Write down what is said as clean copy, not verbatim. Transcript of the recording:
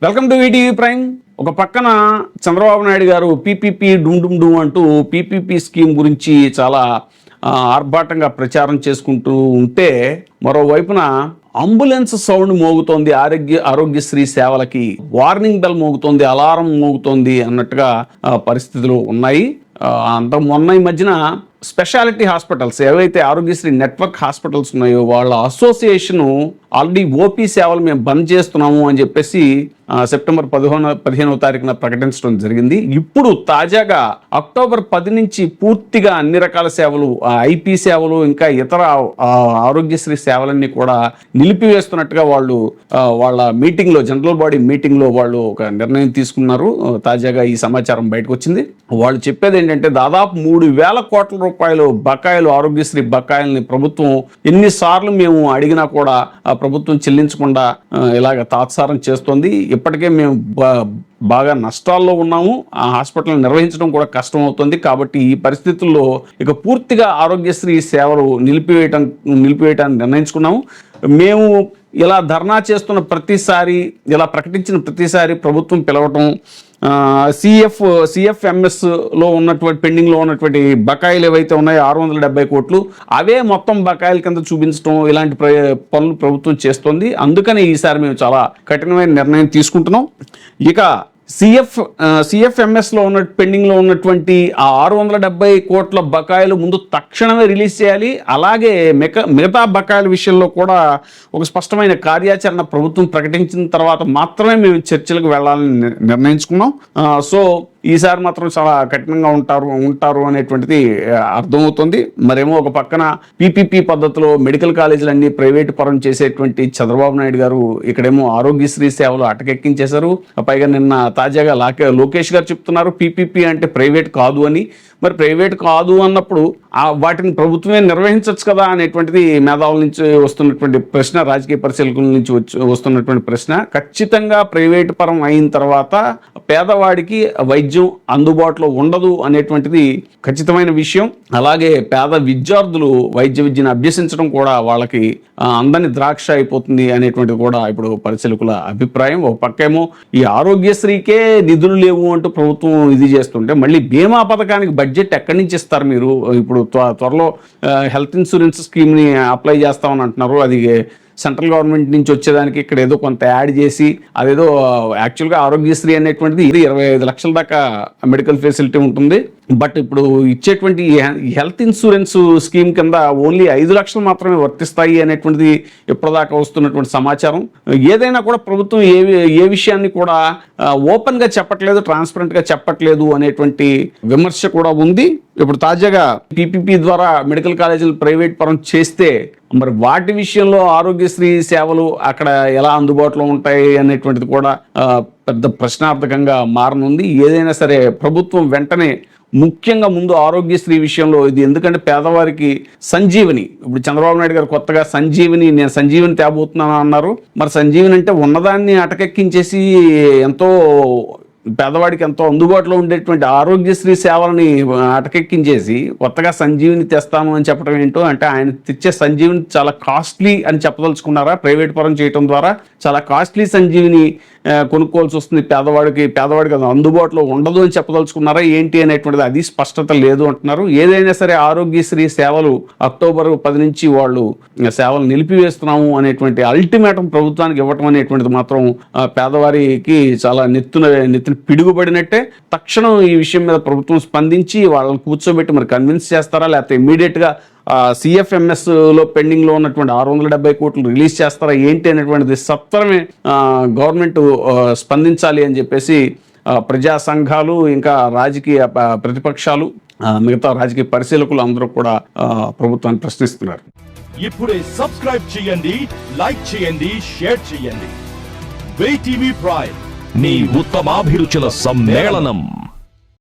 Welcome to ETV prime. ఒక పక్కన చంద్రబాబు నాయుడు గారు పీపీపీ డుమ్ అంటూ పీపీపీ స్కీమ్ గురించి చాలా ఆర్భాటంగా ప్రచారం చేసుకుంటూ ఉంటే, మరోవైపున అంబులెన్స్ సౌండ్ మోగుతోంది. ఆరోగ్యశ్రీ సేవలకి వార్నింగ్ బెల్ మోగుతోంది, అలారం మోగుతోంది అన్నట్టుగా పరిస్థితులు ఉన్నాయి. అంత మొన్న ఈ మధ్యన స్పెషాలిటీ హాస్పిటల్స్ ఏవైతే ఆరోగ్యశ్రీ నెట్వర్క్ హాస్పిటల్స్ ఉన్నాయో వాళ్ళ అసోసియేషను ఆల్రెడీ ఓపీ సేవలు మేము బంద్ చేస్తున్నాము అని చెప్పేసి సెప్టెంబర్ 15వ తారీఖున ప్రకటించడం జరిగింది. ఇప్పుడు తాజాగా అక్టోబర్ 10 నుంచి పూర్తిగా అన్ని రకాల సేవలు, ఐపీ సేవలు, ఇంకా ఇతర ఆరోగ్యశ్రీ సేవలన్నీ కూడా నిలిపివేస్తున్నట్టుగా వాళ్ళు వాళ్ళ మీటింగ్లో, జనరల్ బాడీ మీటింగ్లో వాళ్ళు ఒక నిర్ణయం తీసుకున్నారు. తాజాగా ఈ సమాచారం బయటకు వచ్చింది. వాళ్ళు చెప్పేది ఏంటంటే, దాదాపు 3,000 కోట్ల రూపాయలు బకాయిలు, ఆరోగ్యశ్రీ బకాయిల్ని ప్రభుత్వం ఎన్నిసార్లు మేము అడిగినా కూడా ప్రభుత్వం చెల్లించకుండా ఇలాగ తాత్సారం చేస్తోంది. ఇప్పటికే మేము బాగా నష్టాల్లో ఉన్నాము, ఆ హాస్పిటల్ నిర్వహించడం కూడా కష్టం అవుతుంది. కాబట్టి ఈ పరిస్థితుల్లో ఇక పూర్తిగా ఆరోగ్యశ్రీ సేవలు నిలిపివేయటానికి నిర్ణయించుకున్నాము. మేము ఇలా ధర్నా చేస్తున్న ప్రతిసారి, ఇలా ప్రకటించిన ప్రతిసారి ప్రభుత్వం పిలవటం, సిఎఫ్ఎంఎస్లో ఉన్నటువంటి పెండింగ్లో ఉన్నటువంటి బకాయిలు ఏవైతే ఉన్నాయో 670 కోట్లు, అవే మొత్తం బకాయిల కింద చూపించడం, ఇలాంటి పనులు ప్రభుత్వం చేస్తుంది. అందుకని ఈసారి మేము చాలా కఠినమైన నిర్ణయం తీసుకుంటున్నాం. ఇక సిఎఫ్ఎంఎస్లో ఉన్న పెండింగ్లో ఉన్నటువంటి ఆ 670 కోట్ల బకాయిలు ముందు తక్షణమే రిలీజ్ చేయాలి. అలాగే మిగతా బకాయిల విషయంలో కూడా ఒక స్పష్టమైన కార్యాచరణ ప్రభుత్వం ప్రకటించిన తర్వాత మాత్రమే మేము చర్చలకు వెళ్ళాలని నిర్ణయించుకున్నాం. సో ఈసారి మాత్రం చాలా కఠినంగా ఉంటారు అనేటువంటిది అర్థమవుతుంది. మరేమో ఒక పక్కన పీపీపీ పద్ధతిలో మెడికల్ కాలేజీలన్నీ ప్రైవేటు పరం చేసేటువంటి చంద్రబాబు నాయుడు గారు ఇక్కడేమో ఆరోగ్యశ్రీ సేవలు అటకెక్కించేశారు. పైగా నిన్న తాజాగా లోకేష్ గారు చెప్తున్నారు పీపీపీ అంటే ప్రైవేట్ కాదు అని. మరి ప్రైవేట్ కాదు అన్నప్పుడు వాటిని ప్రభుత్వమే నిర్వహించవచ్చు కదా అనేటువంటిది మేధావుల నుంచి వస్తున్నటువంటి ప్రశ్న, రాజకీయ పరిశీలకుల నుంచి వస్తున్నటువంటి ప్రశ్న. ఖచ్చితంగా ప్రైవేటు పరం అయిన తర్వాత పేదవాడికి వైద్యం అందుబాటులో ఉండదు అనేటువంటిది ఖచ్చితమైన విషయం. అలాగే పేద విద్యార్థులు వైద్య విద్యను అభ్యసించడం కూడా వాళ్ళకి అందని ద్రాక్ష అయిపోతుంది అనేటువంటిది కూడా ఇప్పుడు పరిశీలకుల అభిప్రాయం. ఒక పక్కేమో ఈ ఆరోగ్యశ్రీకే నిధులు లేవు అంటూ ప్రభుత్వం ఇది చేస్తుంటే, మళ్ళీ బీమా పథకానికి బడ్జెట్ ఎక్కడి నుంచి ఇస్తారు మీరు? ఇప్పుడు త్వరలో హెల్త్ ఇన్సూరెన్స్ స్కీమ్ని అప్లై చేస్తామని అంటున్నారు. అది సెంట్రల్ గవర్నమెంట్ నుంచి వచ్చేదానికి ఇక్కడ ఏదో కొంత యాడ్ చేసి, అదేదో యాక్చువల్గా ఆరోగ్యశ్రీ అనేటువంటిది 25 లక్షల దాకా మెడికల్ ఫెసిలిటీ ఉంటుంది. బట్ ఇప్పుడు ఇచ్చేటువంటి హెల్త్ ఇన్సూరెన్స్ స్కీమ్ కింద ఓన్లీ 5 లక్షలు మాత్రమే వర్తిస్తాయి అనేటువంటిది ఇప్పటిదాకా వస్తున్నటువంటి సమాచారం. ఏదైనా కూడా ప్రభుత్వం ఏ విషయాన్ని కూడా ఓపెన్గా చెప్పట్లేదు, ట్రాన్స్పరెంట్గా చెప్పట్లేదు అనేటువంటి విమర్శ కూడా ఉంది. ఇప్పుడు తాజాగా పీపీపీ ద్వారా మెడికల్ కాలేజీలు ప్రైవేట్ పరం చేస్తే మరి వాటి విషయంలో ఆరోగ్యశ్రీ సేవలు అక్కడ ఎలా అందుబాటులో ఉంటాయి అనేటువంటిది కూడా పెద్ద ప్రశ్నార్థకంగా మారనుంది. ఏదైనా సరే ప్రభుత్వం వెంటనే, ముఖ్యంగా ముందు ఆరోగ్యశ్రీ విషయంలో ఇది, ఎందుకంటే పేదవారికి సంజీవని, ఇప్పుడు చంద్రబాబు నాయుడు గారు కొత్తగా నేను సంజీవని తేబోతున్నాను అన్నారు. మరి సంజీవని అంటే ఉన్నదాన్ని అటకెక్కించేసి పేదవాడికి ఎంతో అందుబాటులో ఉండేటువంటి ఆరోగ్యశ్రీ సేవలని అటకెక్కించేసి కొత్తగా సంజీవిని తెస్తాము అని చెప్పడం ఏంటో, అంటే ఆయన తెచ్చే సంజీవిని చాలా కాస్ట్లీ అని చెప్పదలుచుకున్నారా? ప్రైవేట్ పరం చేయడం ద్వారా చాలా కాస్ట్లీ సంజీవిని కొనుక్కోవాల్సి వస్తుంది, పేదవాడికి అది అందుబాటులో ఉండదు అని చెప్పదలుచుకున్నారా ఏంటి అనేటువంటిది అది స్పష్టత లేదు అంటున్నారు. ఏదైనా సరే ఆరోగ్యశ్రీ సేవలు అక్టోబర్ 10 నుంచి వాళ్ళు సేవలు నిలిపివేస్తున్నాము అనేటువంటి అల్టిమేటం ప్రభుత్వానికి ఇవ్వటం అనేటువంటిది మాత్రం పేదవారికి చాలా నెత్తిన పిడుగుపడినట్టే. తక్షణం ఈ విషయం మీద ప్రభుత్వం స్పందించి వాళ్ళని కూర్చోబెట్టి మరి కన్విన్స్ చేస్తారా, లేకపోతే ఇమ్మీడియట్గా సిఎఫ్ఎంఎస్లో పెండింగ్లో ఉన్నటువంటి 670 కోట్లు రిలీజ్ చేస్తారా ఏంటి అనేటువంటిది సత్వరమే గవర్నమెంట్ స్పందించాలి అని చెప్పేసి ప్రజా సంఘాలు, ఇంకా రాజకీయ ప్రతిపక్షాలు, మిగతా రాజకీయ పరిశీలకులు అందరూ కూడా ప్రభుత్వాన్ని ప్రశ్నిస్తున్నారు. ఇప్పుడే సబ్స్క్రైబ్ చేయండి, లైక్ చేయండి, షేర్ చేయండి. ఈటీవీ ప్రైమ్, మీ ఉత్తమాభిరుచుల సమ్మేళనం.